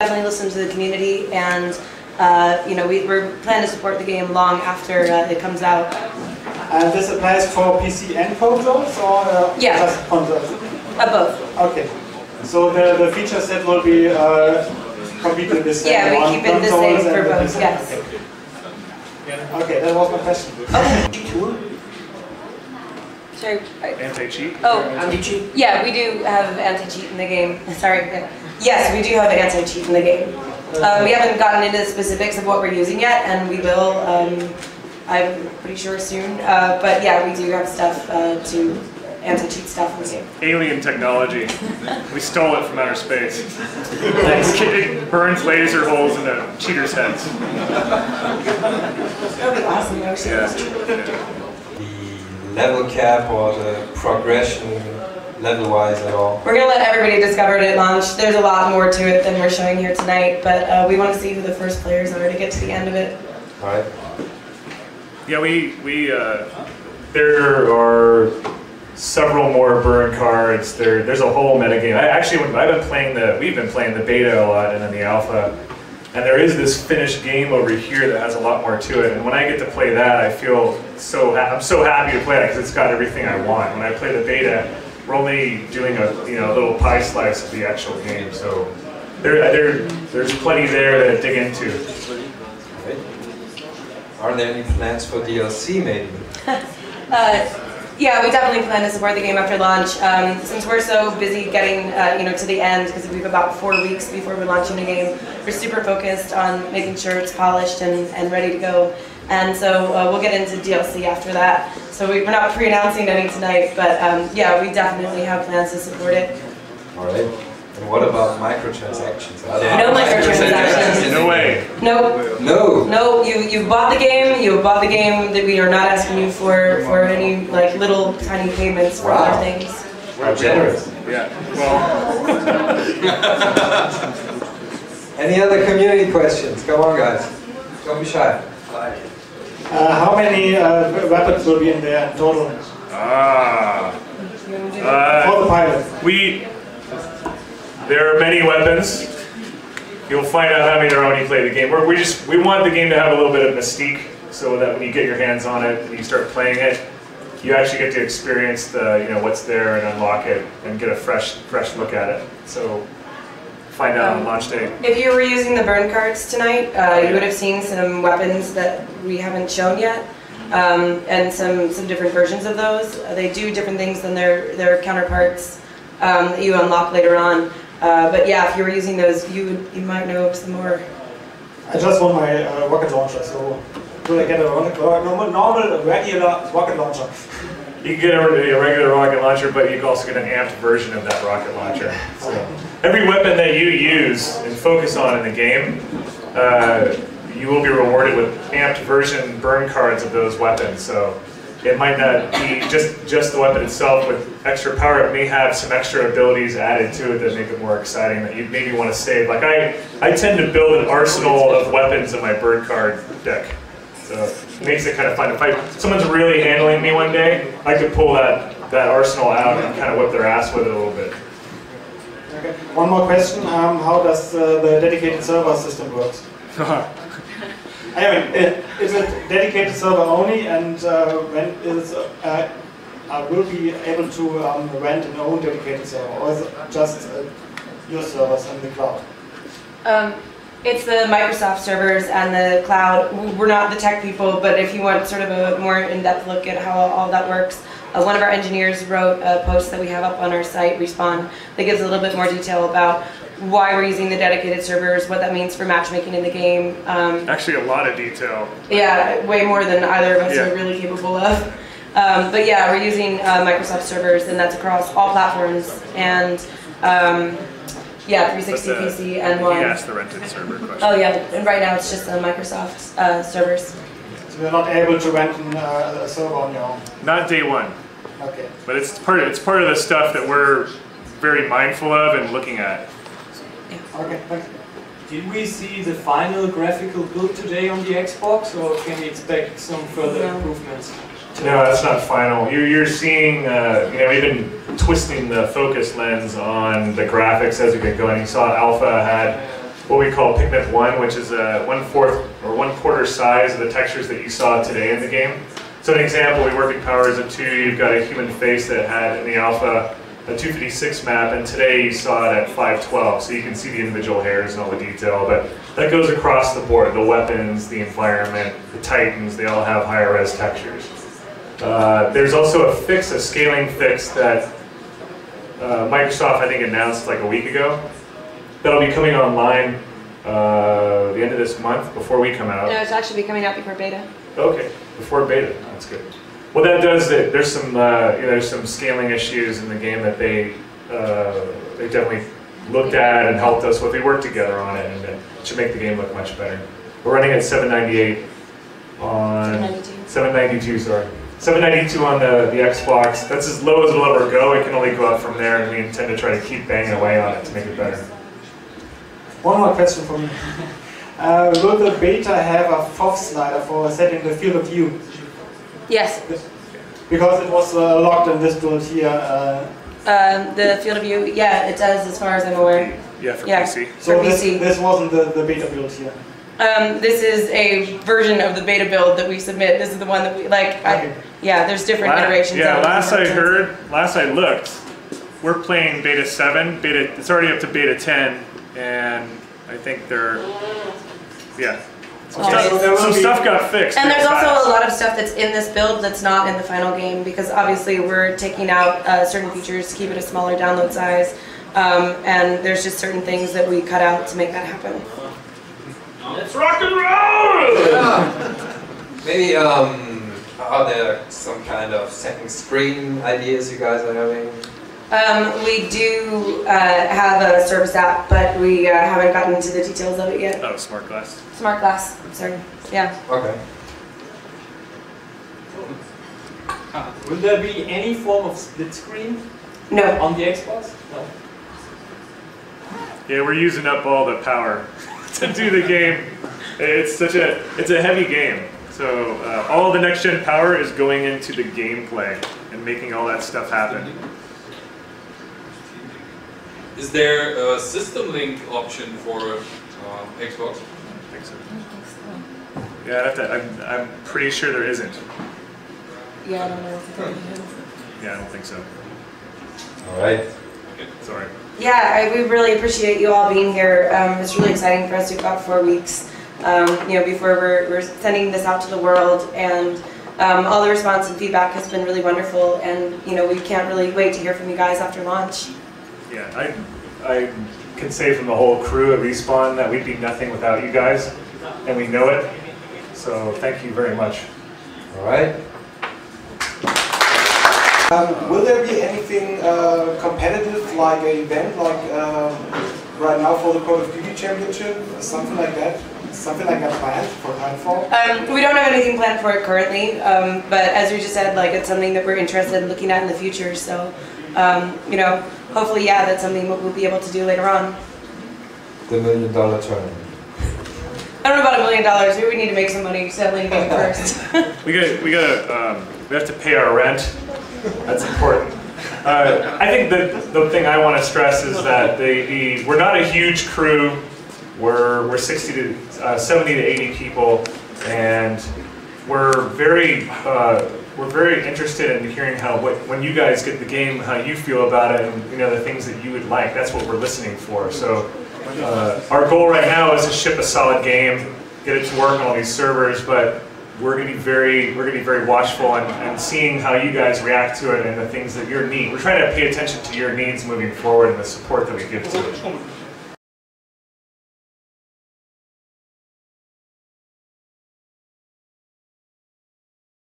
Definitely listen to the community, and you know, we're planning to support the game long after it comes out. And this applies for PC and consoles, or just consoles? Both. Okay. So the feature set will be completely the same. Yeah, we keep it the same for both. Yes. Okay, that was my question. Okay. Sorry. Anti-cheat? Oh, anti-cheat? Yeah, we do have anti-cheat in the game. Sorry. Yes, we do have anti-cheat in the game. We haven't gotten into the specifics of what we're using yet, and we will, I'm pretty sure soon. But yeah, we do have stuff to anti-cheat stuff in the game. Alien technology. We stole it from outer space. It burns laser holes into cheaters' heads. That would be awesome. I wish it was true. The level cap or the progression level-wise at all? We're going to let everybody discover it at launch. There's a lot more to it than we're showing here tonight, but we want to see who the first players are to get to the end of it. All right. Yeah, there are several more burn cards. There's a whole metagame. We've been playing the beta a lot and then the alpha, and there is this finished game over here that has a lot more to it. And when I get to play that, I feel I'm so happy to play it because it's got everything I want. When I play the beta, we're only doing a little pie slice of the actual game. So there's plenty there to dig into. Right. Are there any plans for DLC maybe? Yeah, we definitely plan to support the game after launch. Since we're so busy getting to the end, because we've about 4 weeks before we're launching the game, we're super focused on making sure it's polished and ready to go. And so we'll get into DLC after that. So we're not pre-announcing any tonight, but yeah, we definitely have plans to support it. All right. And what about microtransactions? No microtransactions. No way. Nope. No. No, you bought the game. You bought the game. That we are not asking you for any like little tiny payments for other things. We're generous. Yeah. Well. Any other community questions? Come on, guys. Don't be shy. How many weapons will be in there in total? For the pilot. There are many weapons. You'll find out how many there are when you play the game. We want the game to have a little bit of mystique, so that when you get your hands on it and you start playing it, you actually get to experience what's there and unlock it and get a fresh look at it. So find out on launch day. If you were using the burn cards tonight, you would have seen some weapons that we haven't shown yet, and some different versions of those. They do different things than their counterparts that you unlock later on. But yeah, if you were using those, you might know some more. I just want my rocket launcher, so will I get a normal, regular rocket launcher? You can get a regular rocket launcher, but you can also get an amped version of that rocket launcher. So every weapon that you use and focus on in the game, you will be rewarded with amped version burn cards of those weapons. So it might not be just the weapon itself with extra power. It may have some extra abilities added to it that make it more exciting that you maybe want to save. Like I tend to build an arsenal of weapons in my burn card deck. So it makes it kind of fun. If someone's really handling me one day, I could pull that arsenal out and kind of whip their ass with it a little bit. Okay. One more question. How does the dedicated server system work? I mean, is it dedicated server only, and when is will be able to rent an own dedicated server, or is it just your servers in the cloud? It's the Microsoft servers and the cloud. We're not the tech people, but if you want sort of a more in-depth look at how all that works, one of our engineers wrote a post that we have up on our site, Respawn, that gives a little bit more detail about why we're using the dedicated servers, what that means for matchmaking in the game. Actually, a lot of detail. Yeah, way more than either of us are really capable of. But yeah, we're using Microsoft servers, and that's across all platforms. And yeah, 360, PC, and One. He asked the rented server question. Oh yeah, and right now it's just the Microsoft servers. So you're not able to rent a server on your own? Not day one. Okay. But it's part of the stuff that we're very mindful of and looking at. Okay, thanks. Did we see the final graphical build today on the Xbox, or can we expect some further improvements? No, that's not final. You're seeing, we've been twisting the focus lens on the graphics as we get going. You saw Alpha had what we call pigment 1, which is a 1/4 or 1/4 size of the textures that you saw today in the game. So an example, we work in powers of 2, you've got a human face that had in the alpha a 256 map, and today you saw it at 512, so you can see the individual hairs and all the detail, but that goes across the board. The weapons, the environment, the Titans, they all have higher res textures. There's also a fix, a scaling fix that Microsoft, I think, announced like a week ago. That'll be coming online the end of this month, before we come out. No, it's actually coming out before beta. Okay, before beta, that's good. What that does, there's some there's some scaling issues in the game that they definitely looked at and helped us with. We worked together on it, and it should make the game look much better. We're running at 798 on 792, sorry. 792 on the Xbox. That's as low as it'll ever go. It can only go up from there, and we intend to try to keep banging away on it to make it better. One more question for me. Will the beta have a FOV slider for setting the field of view? Yes. Because it was locked in this build here. The field of view, yeah, it does as far as I'm aware. Yeah, for PC. So for PC. This wasn't the beta build here? This is a version of the beta build that we submit. This is the one that we, like, Okay. yeah, there's different iterations. Yeah, of it. last I looked, we're playing beta 7, it's already up to beta 10, and I think they're, yeah. Some stuff got fixed. And there's fast. also a lot of stuff that's in this build that's not in the final game, because obviously we're taking out certain features to keep it a smaller download size, and there's just certain things that we cut out to make that happen. Let's rock and roll! Maybe, are there some kind of second screen ideas you guys are having? We do have a service app, but we haven't gotten into the details of it yet. Oh, smart glass. Smart glass, sorry. Yeah. Okay. Will there be any form of split screen No. on the Xbox? No. Yeah, we're using up all the power to do the game. It's a heavy game. So all the next gen power is going into the gameplay and making all that stuff happen. Is there a system link option for Xbox? I think so. Yeah, I'd have to, I'm pretty sure there isn't. Yeah, I don't know. Yeah, I don't think so. All right. Sorry. Yeah, we really appreciate you all being here. It's really exciting for us. We've got 4 weeks, before we're sending this out to the world, and all the response and feedback has been really wonderful. And we can't really wait to hear from you guys after launch. Yeah, I can say from the whole crew at Respawn that we'd be nothing without you guys, and we know it. So thank you very much. All right. Will there be anything competitive, like an event, like right now for the Call of Duty Championship, something like that? Something like that planned for Titanfall? We don't have anything planned for it currently, but as we just said, like, it's something that we're interested in looking at in the future. So, hopefully, yeah, that's something we'll be able to do later on. The $1 million tournament. I don't know about $1 million. We need to make some money settling the game first. We have to pay our rent. That's important. I think the thing I want to stress is that we're not a huge crew. We're 70 to 80 people, and we're very interested in hearing when you guys get the game, how you feel about it, and the things that you would like. That's what we're listening for. So our goal right now is to ship a solid game, get it to work on all these servers, but we're going to be very watchful and seeing how you guys react to it and the things that your need. We're trying to pay attention to your needs moving forward and the support that we give to it.